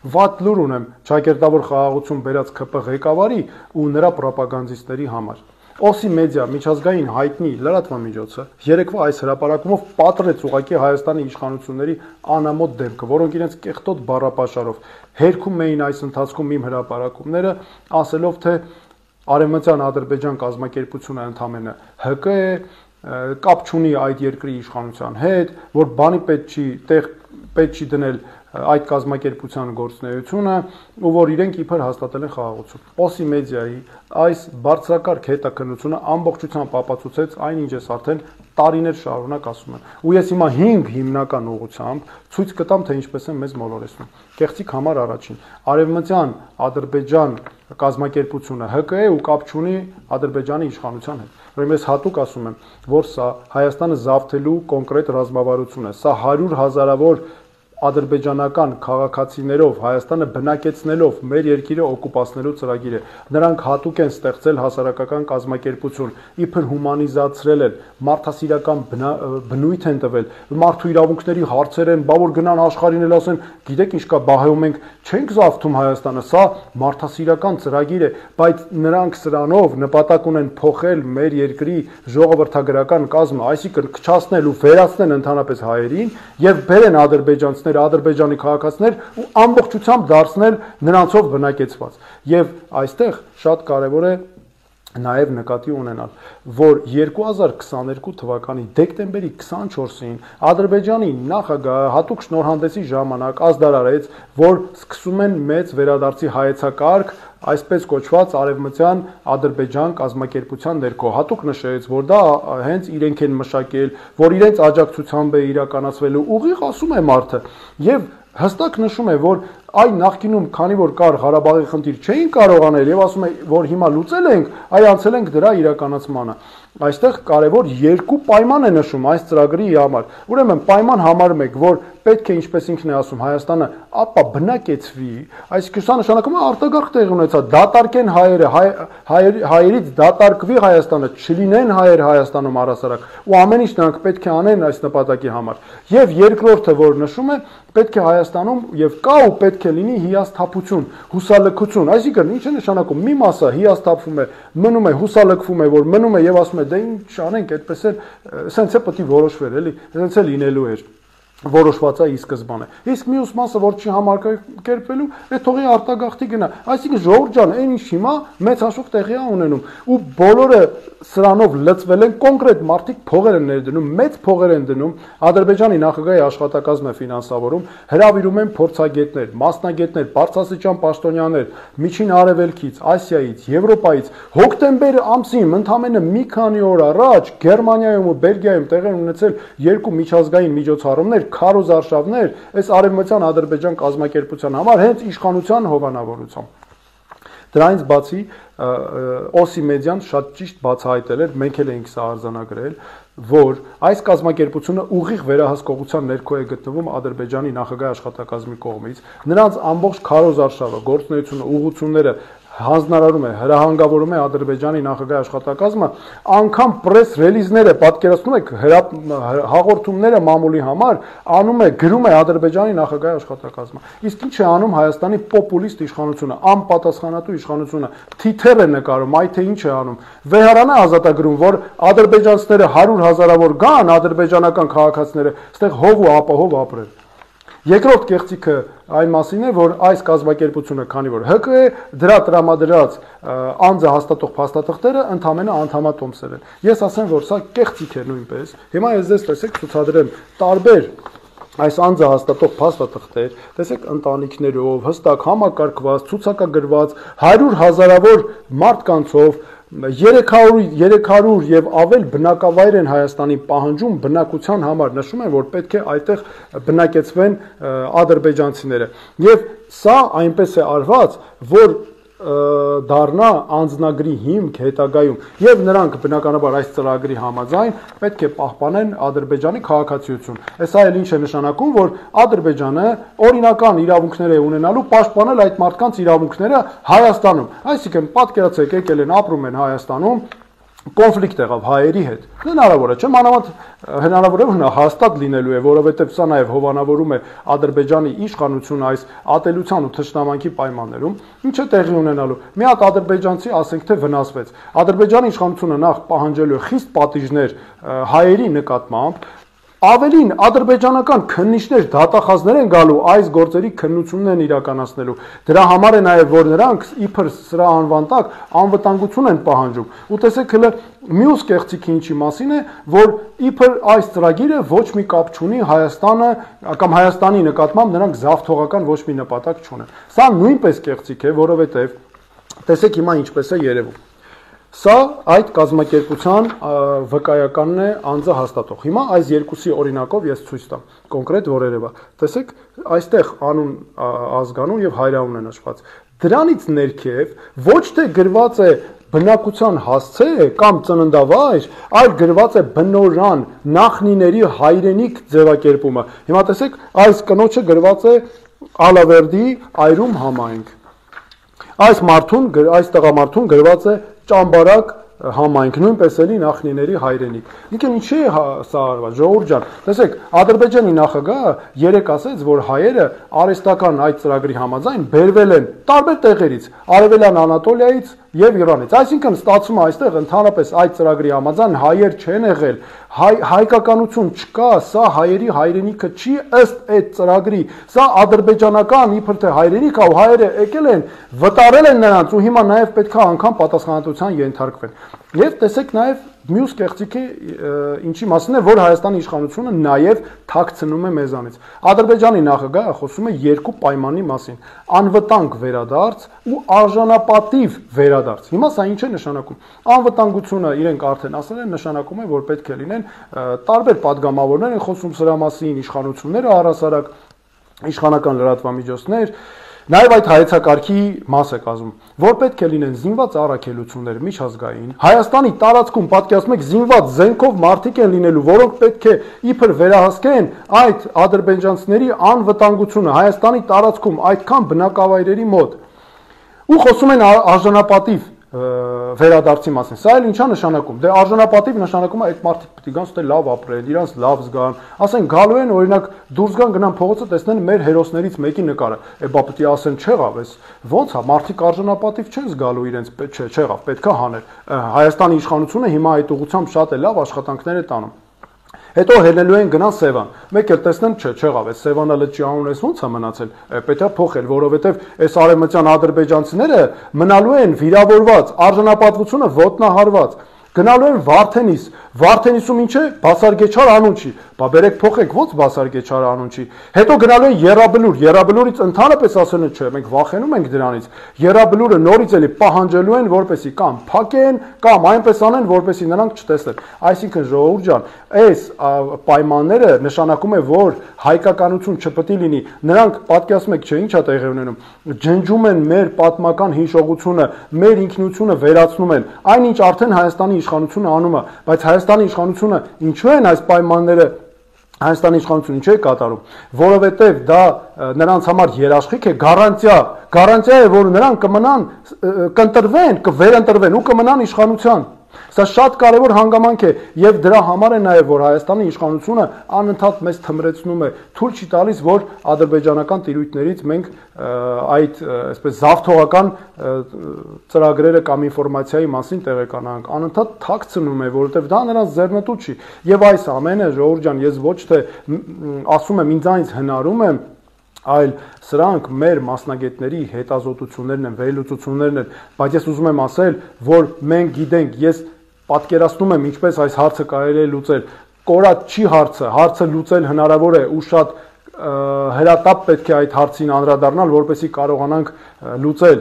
Վատ լուր ունեմ ճակերտավոր խաղաղություն բերած ԿՊ ղեկավարի ու նրա պրոպագանդիստների համար։ Օսի մեդիա միջազգային հայտնի լրատվամիջոցը երեկվա այս հրապարակումով պատռեց ուղղակի Հայաստանի իշխանությունների անամոթ դեմքը, որոնք իրենց կեղտոտ բառապաշարով հերքում էին այս ընթացքում իմ հրապարակումները, ասելով թե Արևմտյան Ադրբեջան կազմակերպությունը ընդամենը ՀԿ է, կապ չունի այդ երկրի իշխանության հետ, որ բանի պետք չի դնել այդ կազմակերպության գործունեությունը ու որ իրենք իբր հաստատել են խաղաղություն։ Օսի մեդիայի այս բարձրակարգ հետաքննությունը ամբողջությամբ ապացուցեց այն, ինչ ես արդեն տարիներ շարունակ ասում եմ։ Ու ես հիմա 5 հիմնական ուղղությամբ ցույց կտամ, թե ինչպես են մեզ մոլորեցնում։ Կեղծիք համար առաջին, Արևմտյան Ադրբեջան կազմակերպությունը ՀԿ է ու կապ չունի Ադրբեջանի իշխանության հետ։ Ուրեմն ես հատուկ ասում եմ, որ սա Հայաստանը զավթելու կոնկրետ ռազմավարություն է։ Սա 100 հազարավոր ադրբեջանական քաղաքացիներով Հայաստանը բնակեցնելով մեր երկիրը օկուպացնելու ծրագիր է։ Նրանք հատուկ են ստեղծել հասարակական կազմակերպություն, իբր հումանիզացրել են, մարդասիրական բնույթ են տվել, մարդու իրավունքների հարցեր են, բա որ գնան աշխարհին էլ ասեն, գիտեք ինչ կա, բահայում ենք, չենք զավթում Հայաստանը, սա մարդասիրական ծրագիր է, բայց նրանք սրանով նպատակ ունեն փոխել մեր երկրի ժողովրդագրական կազմը, այսինքն քչացնել ու վերացնել ընդհանրապես հայերին եւ բերեն ադրբեջանցիներ Ադրբեջանի քաղաքացիներ ու ամբողջությամբ դարձնել նրանցով բնակեցված։ Եվ այստեղ շատ կարևոր է նաև նկատի ունենալ, որ 2022 թվականի դեկտեմբերի 24-ին Ադրբեջանի նախագահը հատուկ շնորհանդեսի ժամանակ ազդարարեց, որ սկսում են մեծ վերադարձի հայեցակարգ այսպես կոչված Արևմտյան Ադրբեջան կազմակերպության ներքո հատուկ նշեց, որ դա հենց իրենք են մշակել, որ իրենց աջակցությամբ է իրականացվելու, ուղիղ ասում է մարդը, եւ հստակ նշում է, որ այն նախկինում, քանի որ կար Ղարաբաղի խնդիր, չէին կարող անել եւ ասում է, որ հիմա լուծել ենք, այ անցել ենք դրա իրականացմանը։ Այստեղ կարևոր երկու պայման է նշում այս ծրագրի համար։ Ուրեմն պայման համար 1, որ պետք է, ինչպես ինքն է ասում, Հայաստանը ապա բնակեցվի, այսինքն սա նշանակում է արտագաղթ տեղի ունեցա, դատարկեն հայերը, հայերից դատարկվի Հայաստանը, չլինեն հայեր Հայաստանում առասարակ, ու ամեն ինչ նրանք պետք է անեն այս նպատակի համար։ Եվ երկրորդը, որ նշում է, պետք է Հայաստանում եւ կա ու պետք է լինի հիասթափություն, հուսալքություն, այսինքն ինչ է նշանակում, մի մասը հիասթափվում է, մնում է, հուսալքվում է, որ մնում է եւ ասում է, դե ինչ անենք, այդպես էլ, սենց է պետք է որոշվեր, էլի, սենց է լինելու էր։ Որոշված է ի սկզբանե։ Իսկ մյուս մասը, որ չի համակերպվելու, թողի արտագաղթի գնա։ Այսինքն ժողովուրդ ջան, այն ինչ հիմա մեծ հաշվով տեղի է ունենում, ու բոլորը սրանով լծվել են, կոնկրետ մարդիկ փողեր են ներդնում, մեծ փողեր են դնում, Ադրբեջանի նախագահի աշխատակազմը ֆինանսավորում, հրավիրում են փորձագետներ, մասնագետներ, բարձրաստիճան պաշտոնյաներ, Միջին Արևելքից, Ասիայից, Եվրոպայից, հոկտեմբեր ամսին, ընդամենը մի քանի օր առաջ Գերմանիայում ու Բելգիայում տեղի ունեցել երկու միջազգային միջոցառումներ, քարոզարշավներ, այս Արևմտյան Ադրբեջան կազմակերպության համար հենց իշխանության հովանավորությամբ։ Դրանից բացի Օսի մեդիան շատ ճիշտ բացահայտել էր, մենք էլ էինք սա արձանագրել, որ այս կազմակերպությունը ուղիղ վերահսկողության ներքո է գտնվում Ադրբեջանի նախագահի աշխատակազմի կողմից, նրանց ամբողջ քարոզարշավը, գործունեությունը, ուղղությունները հանձնարարում է, հրահանգավորում է Ադրբեջանի նախագահի աշխատակազմը, անգամ պրես ռելիզները, պատկերացնում եք, հաղորդումները մամուլի համար անում է, գրում է Ադրբեջանի նախագահի աշխատակազմը։ Իսկ ինչ է անում Հայաստանի պոպուլիստ իշխանությունը, անպատասխանատու իշխանությունը, թիթեռ է նկարում, այ թե ինչ է անում։ Վեհարանը ազատագրում, որ ադրբեջանցիները 100 հազարավոր գան, ադրբեջանական քաղաքացիները, այստեղ հով ու ապահով ապրեն։ Երկրորդ կեղծիքը այն մասին է, որ այս կազմակերպությունը, քանի որ ՀԿ է, դրա տրամադրած անձը հաստատող փաստաթղթերը ընդամենը անդամատոմսեր են։ Ես ասեմ, որ սա կեղծիք է նույնպես։ Հիմա ես ձեզ տեսեք ցուցադրեմ տարբեր այս անձը հաստատող փաստաթղթեր, տեսեք ընտանիքներով, հստակ համակարգված, ցուցակագրված, 100 հազարավոր մարդկանցով 300 եւ ավել բնակավայր են Հայաստանի պահանջում բնակության համար, նշում են, որ պետք է այդտեղ բնակեցվեն ադրբեջանցիները։ Եվ սա այնպես է արված, որ դառնա անձնագրի հիմք հետագայում եւ նրանք բնականաբար այս ծրագրի համաձայն պետք է պահպանեն Ադրբեջանի քաղաքացիություն։ Այս այլ ինչ է նշանակում, որ Ադրբեջանը օրինական իրավունքներ է ունենալու պաշտպանել այդ մարդկանց իրավունքները Հայաստանում։ Այսինքն պատկերացրեք, եկել են ապրում են Հայաստանում, կոնֆլիկտ եղավ հայերի հետ։ Հնարավոր է, չէ՞, մանավանդ հնարավոր է նա հաստատ լինելու է, որովհետև սա նաև հովանավորում է Ադրբեջանի իշխանությունը այս ատելության ու թշնամանքի պայմաններում, ինչը տեղի ունենալու։ Մի հատ ադրբեջանցի, ասենք թե վնասվեց։ Ադրբեջանի իշխանությունը նախ պահանջելու է խիստ պատիժներ հայերի նկատմամբ, ավելին ադրբեջանական քննիչներ, դատախազներ են գալու այս գործերի քննությունն են իրականացնելու։ Դրա համար է նաև որ նրանք իբր սրա անվան տակ անվտանգություն են պահանջում։ Ու տեսեք հələ մյուս կեղծիքի ինչի մասին է, որ իբր այս ծրագիրը ոչ մի կապ չունի Հայաստանը կամ Հայաստանի նկատմամբ նրանք զավթողական ոչ մի նպատակ չունեն։ Սա նույնպես կեղծիք է, որովհետև տեսեք հիմա ինչպես է երևում։ Սա այդ կազմակերպության վկայականն է անձը հաստատող։ Հիմա այս երկուսի օրինակով ես ցույց տամ կոնկրետ որերևա։ Տեսեք, այստեղ անուն, ազգանուն եւ հայրանուն է նշված։ Դրանից ներքև ոչ թե գրված է բնակության հասցե կամ ծննդավայր, այլ գրված է բնորան, նախնիների հայրենիք ձևակերպումը։ Հիմա տեսեք, այս կնոջը գրված է Ալավերդի այրում համայնք։ Այս տղամարդուն գրված է Ճամբարակ համայնք, նույնպես էլի նախնիների հայրենիք։ Ինքն ինչի է սա արված, ժողովուրդ ջան։ Տեսեք, Ադրբեջանի նախագահը երեք ասեց, որ հայերը արհեստական այդ ծրագրի համաձայն բերվել են տարբեր տեղերից, Արևելյան Անատոլիայից եւ Իրանից։ Այսինքն ստացվում է այստեղ ընդհանրապես այդ ծրագրի համաձայն հայեր չեն եղել, հայկականություն չկա, սա հայերի հայրենիքը չի ըստ այդ ծրագրի, սա ադրբեջանական իբր թե հայրենիք է ու հայերը եկել են, վտարել են նրանց ու հիմա նաեւ պետքա անգամ պատասխանատվության ենթարկվեն։ Եվ տեսեք նաեւ մյուս կեղծիքը ինչի մասին է, որ Հայաստանի իշխանությունը նաև թաքցնում է մեզանից։ Ադրբեջանի նախագահը խոսում է երկու պայմանի մասին՝ անվտանգ վերադարձ ու արժանապատիվ վերադարձ։ Հիմա սա ինչ է նշանակում։ Անվտանգությունը իրենք արդեն ասել են, նշանակում է, որ պետք է լինեն տարբեր падգամավորներ են խոսում սրա մասին, իշխանությունները առհասարակ, իշխանական լրատվամիջոցներ, նաև այդ հայեցակարգի մաս է կազմում, որ պետք է լինեն զինված առաքելություններ միջազգային։ Հայաստանի տարածքում պատկերացնում եք զինված զենքով մարդիկ են լինելու, որոնք պետք է իբր վերահսկեն այդ ադրբեջանցիների անվտանգությունը Հայաստանի տարածքում այդքան բնակավայրերի մոտ։ Ու խոսում են արժանապատիվ վերադարձի մասին։ Սա էլ ինչա նշանակում։ Դե արժանապատիվ նշանակում է այդ մարդիկ պետք է գան ստե լավ ապրեն, իրանց լավ զգան, ասեն գալու են օրինակ դուրս գան գնան փողոցը տեսնեն մեր հերոսներից մեկի նկարը։ Բա պետք է ասեն չեղավ, էս ոնց է, մարդիկ արժանապատիվ չեն զգալու իրենց, չեղավ, պետքա հանել։ Հայաստանի իշխանությունը հիմա այդ ուղղությամբ շատ է լավ աշխատանքներ է տանում։ Հետո հելնելու են գնան Սևան։ Մեկ էլ տեսնեն, չեղավ, այս Սևանը լճի անունը ոնց է մնացել։ Պետք է փոխել, որովհետև այս արևմտյան ադրբեջանցիները մնալու են վիրավորված, արժանապատվությունը ոտնահարված։ Գնալու են Վարդենիս, Վարդենիսում ինչ է, Բասարգեչար անուն չի, բա բերեք փոխեք, ոնց Բասարգեչար անուն չի։ Հետո գնալու են Եռաբլուր, Եռաբլուրից ընդհանրապես ասել են, չէ, մենք վախենում ենք դրանից։ Եռաբլուրը նորից էլի պահանջելու են, որպեսի կամ փակեն, կամ այնպես անեն, որպեսի նրանք չտեսնեն։ Այսինքն ժողովուրդ ջան, այս պայմանները նշանակում է, որ հայկականություն չպետք է լինի։ Նրանք պատկերացնում եք, չէ, ինչ է տեղի ունենում։ Ջնջում են մեր պատմական հիշողությունը, մեր ինքնությունը վերացնում են։ Այնինչ արդեն Հայաստանի իշխանությունը անում է, բայց Հայաստանի իշխանությունը ինչու են այս պայմանները Հայաստանի իշխանությունը ինչու է կատարում, որովհետև դա նրանց համար երաշխիք է, գարանտիա է, որ նրանք կմնան, կընտրվեն, կվերընտրվեն ու կմնան իշխանության։ Սա շատ կարևոր հանգամանք է եւ դրա համար է նաեւ որ Հայաստանի իշխանությունը անընդհատ մեզ թմրեցնում է, թույլ չի տալիս որ ադրբեջանական տիրույթներից մենք այդ այսպես զավթողական ծրագրերը կամ ինֆորմացիայի մասին տեղեկանանք, անընդհատ թաքցնում է, որովհետեւ դա նրանց ձեռնտու չի։ Եվ այս ամենը ժողովուրդ ջան, ես ոչ թե ասում եմ ինձանից հնարում եմ, այլ սրանք մեր մասնագետների հետազոտություններն են, վերլուծություններն են, բայց ես ուզում եմ ասել, որ մենք գիտենք, ես պատկերացնում եմ ինչպես այս հարցը կարելի է լուծել, կորած չի հարցը լուծել հնարավոր է ու շատ հրատապ պետք է այդ հարցին անդրադառնալ, որպեսզի կարողանանք լուծել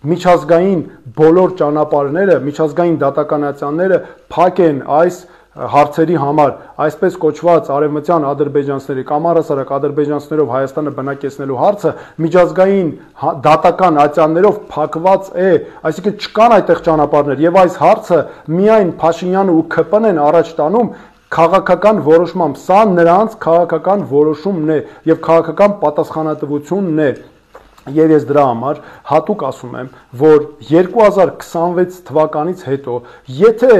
միջազգային բոլոր ճանապարհները, միջազգային դատականացիաները փակ են այս հարցերի համար, այսպես կոչված արևմտյան ադրբեջանցիների կամ առհասարակ ադրբեջանցիներով Հայաստանը բնակեցնելու հարցը միջազգային դատական ատյաններով փակված է, այսինքն չկան այդտեղ ճանապարհներ եւ այս հարցը միայն Փաշինյանը ու ՔՊ-ն են առաջ տանում քաղաքական որոշմամբ, սա նրանց քաղաքական որոշումն է եւ քաղաքական պատասխանատվությունն է։ Եվ ես դրա համար հատուկ ասում եմ, որ 2026 թվականից հետո, եթե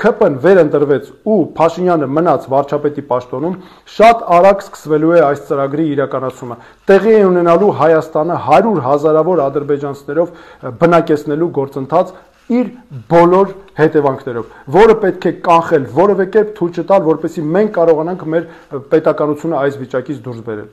ՔՊ-ն վերընտրվեց ու Փաշինյանը մնաց վարչապետի պաշտոնում, շատ արագ սկսվելու է այս ծրագրի իրականացումը։ Տեղի է ունենալու Հայաստանը 100 հազարավոր ադրբեջանցիներով բնակեցնելու գործընթաց իր բոլոր հետևանքներով, որը պետք է կանխել, որևէ կերպ թույլ չտալ, որպեսզի մենք կարողանանք մեր պետականությունը այս վիճակից դուրս բերել։